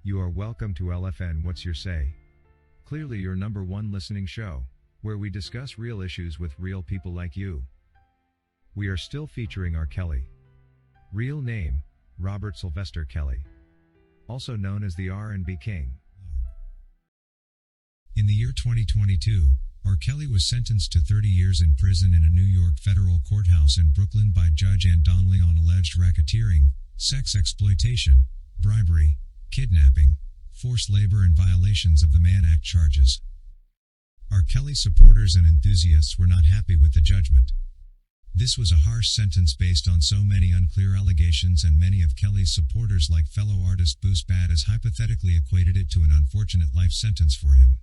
You are welcome to LFN What's Your Say? Clearly your number one listening show, where we discuss real issues with real people like you. We are still featuring R. Kelly. Real name, Robert Sylvester Kelly. Also known as the R&B King. In the year 2022, R. Kelly was sentenced to 30 years in prison in a New York federal courthouse in Brooklyn by Judge Ann Donnelly on alleged racketeering, sex exploitation, bribery, kidnapping, forced labor and violations of the Mann Act charges. R. Kelly supporters and enthusiasts were not happy with the judgment. This was a harsh sentence based on so many unclear allegations, and many of Kelly's supporters, like fellow artist Bruce Batt, hypothetically equated it to an unfortunate life sentence for him.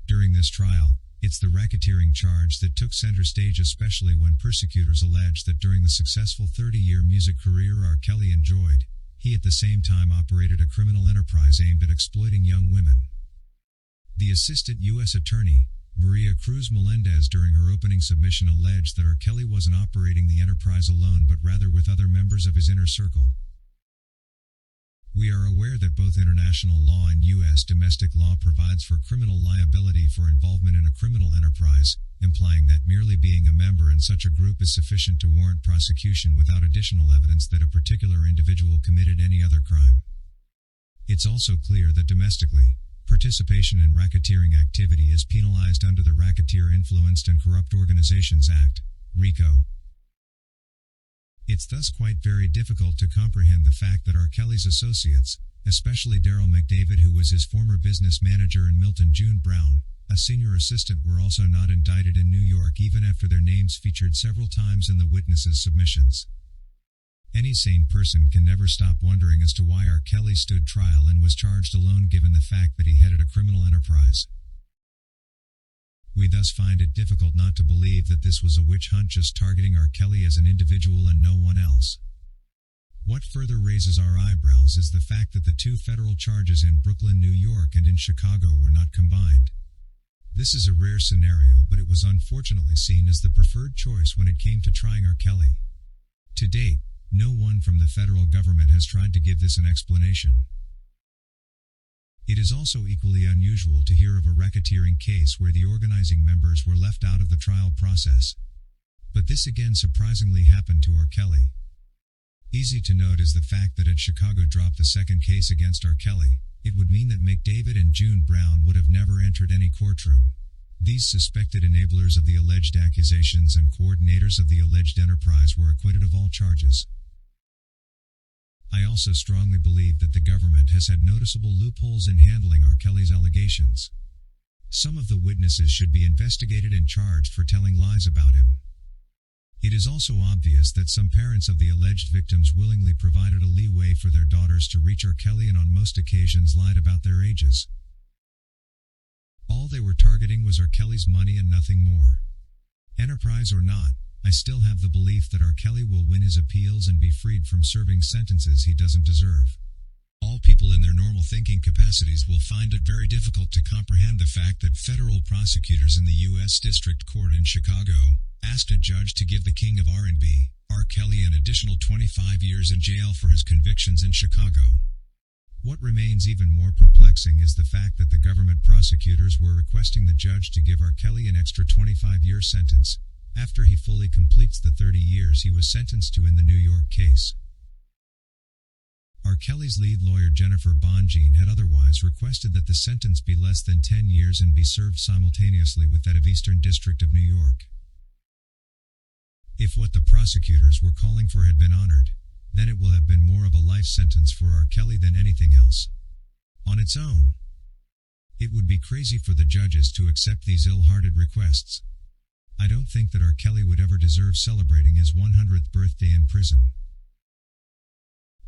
During this trial, it's the racketeering charge that took center stage, especially when prosecutors alleged that during the successful 30-year music career R. Kelly enjoyed, he at the same time operated a criminal enterprise aimed at exploiting young women. The Assistant U.S. Attorney, Maria Cruz Melendez, during her opening submission alleged that R. Kelly wasn't operating the enterprise alone but rather with other members of his inner circle. We are aware that both international law and U.S. domestic law provides for criminal liability for involvement in a criminal enterprise, implying that merely being a member in such a group is sufficient to warrant prosecution without additional evidence that a particular individual committed any other crime. It's also clear that domestically, participation in racketeering activity is penalized under the Racketeer Influenced and Corrupt Organizations Act, RICO. It's thus quite very difficult to comprehend the fact that R. Kelly's associates, especially Daryl McDavid, who was his former business manager, and Milton June Brown, a senior assistant, were also not indicted in New York even after their names featured several times in the witnesses' submissions. Any sane person can never stop wondering as to why R. Kelly stood trial and was charged alone, given the fact that he headed a criminal enterprise. We thus find it difficult not to believe that this was a witch hunt just targeting R. Kelly as an individual and no one else. What further raises our eyebrows is the fact that the two federal charges in Brooklyn, New York and in Chicago were not combined. This is a rare scenario, but it was unfortunately seen as the preferred choice when it came to trying R. Kelly. To date, no one from the federal government has tried to give this an explanation. It is also equally unusual to hear of a racketeering case where the organizing members were left out of the trial process. But this again surprisingly happened to R. Kelly. Easy to note is the fact that had Chicago dropped the second case against R. Kelly, it would mean that McDavid and June Brown would have never entered any courtroom. These suspected enablers of the alleged accusations and coordinators of the alleged enterprise were acquitted of all charges. I also strongly believe that the government has had noticeable loopholes in handling R. Kelly's allegations. Some of the witnesses should be investigated and charged for telling lies about him. It is also obvious that some parents of the alleged victims willingly provided a leeway for their daughters to reach R. Kelly and on most occasions lied about their ages. All they were targeting was R. Kelly's money and nothing more. Enterprise or not, I still have the belief that R. Kelly will win his appeals and be freed from serving sentences he doesn't deserve. All people in their normal thinking capacities will find it very difficult to comprehend the fact that federal prosecutors in the U.S. District Court in Chicago asked a judge to give the king of R&B, R. Kelly, an additional 25 years in jail for his convictions in Chicago. What remains even more perplexing is the fact that the government prosecutors were requesting the judge to give R. Kelly an extra 25-year sentence, after he fully completes the 30 years he was sentenced to in the New York case. R. Kelly's lead lawyer Jennifer Bonjean had otherwise requested that the sentence be less than 10 years and be served simultaneously with that of Eastern District of New York. If what the prosecutors were calling for had been honored, then it will have been more of a life sentence for R. Kelly than anything else. On its own, it would be crazy for the judges to accept these ill-hearted requests. I don't think that R. Kelly would ever deserve celebrating his 100th birthday in prison.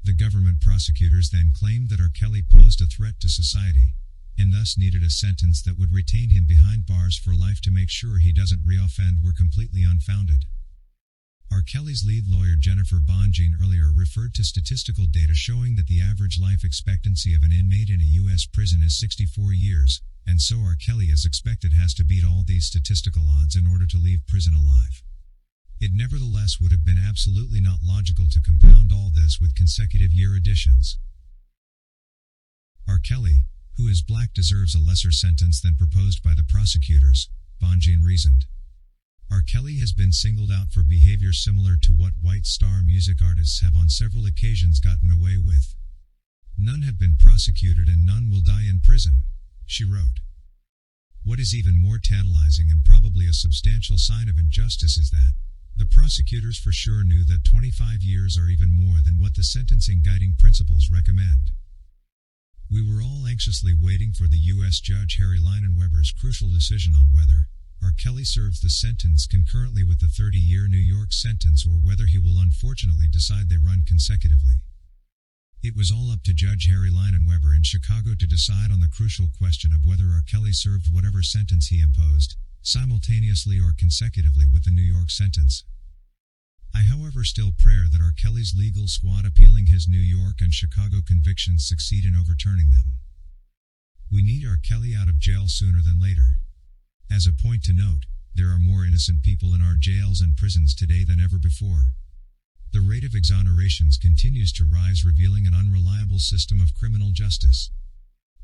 The government prosecutors then claimed that R. Kelly posed a threat to society, and thus needed a sentence that would retain him behind bars for life to make sure he doesn't reoffend were completely unfounded. R. Kelly's lead lawyer Jennifer Bonjean earlier referred to statistical data showing that the average life expectancy of an inmate in a U.S. prison is 64 years, and so R. Kelly as expected has to beat all these statistical odds in order to leave prison alive. It nevertheless would have been absolutely not logical to compound all this with consecutive year additions. Kelly, who is black, deserves a lesser sentence than proposed by the prosecutors, Bonjean reasoned. R. Kelly has been singled out for behavior similar to what white star music artists have on several occasions gotten away with. None have been prosecuted and none will die in prison, she wrote. What is even more tantalizing and probably a substantial sign of injustice is that the prosecutors for sure knew that 25 years are even more than what the sentencing guiding principles recommend. We were all anxiously waiting for the U.S. Judge Harry Leinenweber's crucial decision on whether R. Kelly serves the sentence concurrently with the 30-year New York sentence or whether he will unfortunately decide they run consecutively. It was all up to Judge Harry Leinenweber in Chicago to decide on the crucial question of whether R. Kelly served whatever sentence he imposed, simultaneously or consecutively with the New York sentence. I however still pray that R. Kelly's legal squad appealing his New York and Chicago convictions succeed in overturning them. We need R. Kelly out of jail sooner than later. As a point to note, there are more innocent people in our jails and prisons today than ever before. The rate of exonerations continues to rise, revealing an unreliable system of criminal justice.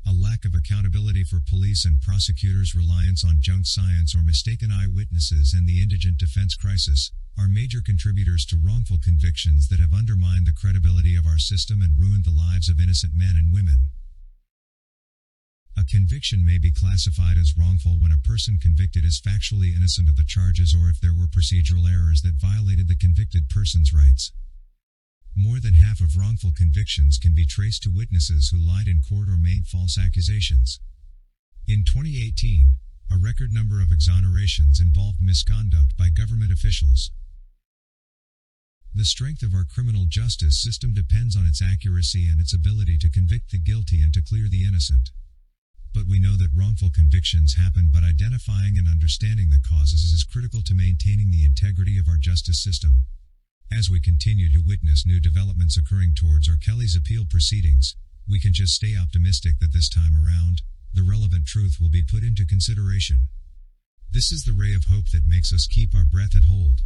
A lack of accountability for police and prosecutors, reliance on junk science or mistaken eyewitnesses, and the indigent defense crisis are major contributors to wrongful convictions that have undermined the credibility of our system and ruined the lives of innocent men and women. A conviction may be classified as wrongful when a person convicted is factually innocent of the charges or if there were procedural errors that violated the convicted person's rights. More than half of wrongful convictions can be traced to witnesses who lied in court or made false accusations. In 2018, a record number of exonerations involved misconduct by government officials. The strength of our criminal justice system depends on its accuracy and its ability to convict the guilty and to clear the innocent. But we know that wrongful convictions happen, but identifying and understanding the causes is critical to maintaining the integrity of our justice system. As we continue to witness new developments occurring towards R. Kelly's appeal proceedings, we can just stay optimistic that this time around, the relevant truth will be put into consideration. This is the ray of hope that makes us keep our breath and hold.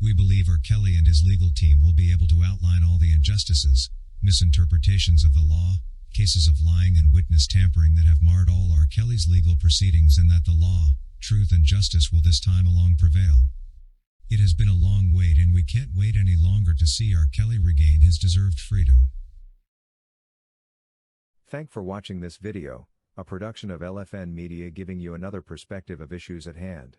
We believe R. Kelly and his legal team will be able to outline all the injustices, misinterpretations of the law, cases of lying and witness tampering that have marred all R. Kelly's legal proceedings, and that the law, truth and justice will this time along prevail. It has been a long wait and we can't wait any longer to see R. Kelly regain his deserved freedom. Thanks for watching this video, a production of LFN Media, giving you another perspective of issues at hand.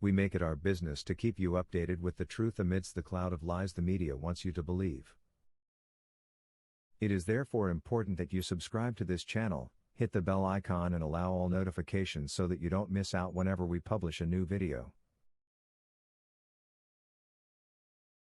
We make it our business to keep you updated with the truth amidst the cloud of lies the media wants you to believe. It is therefore important that you subscribe to this channel, hit the bell icon and allow all notifications so that you don't miss out whenever we publish a new video.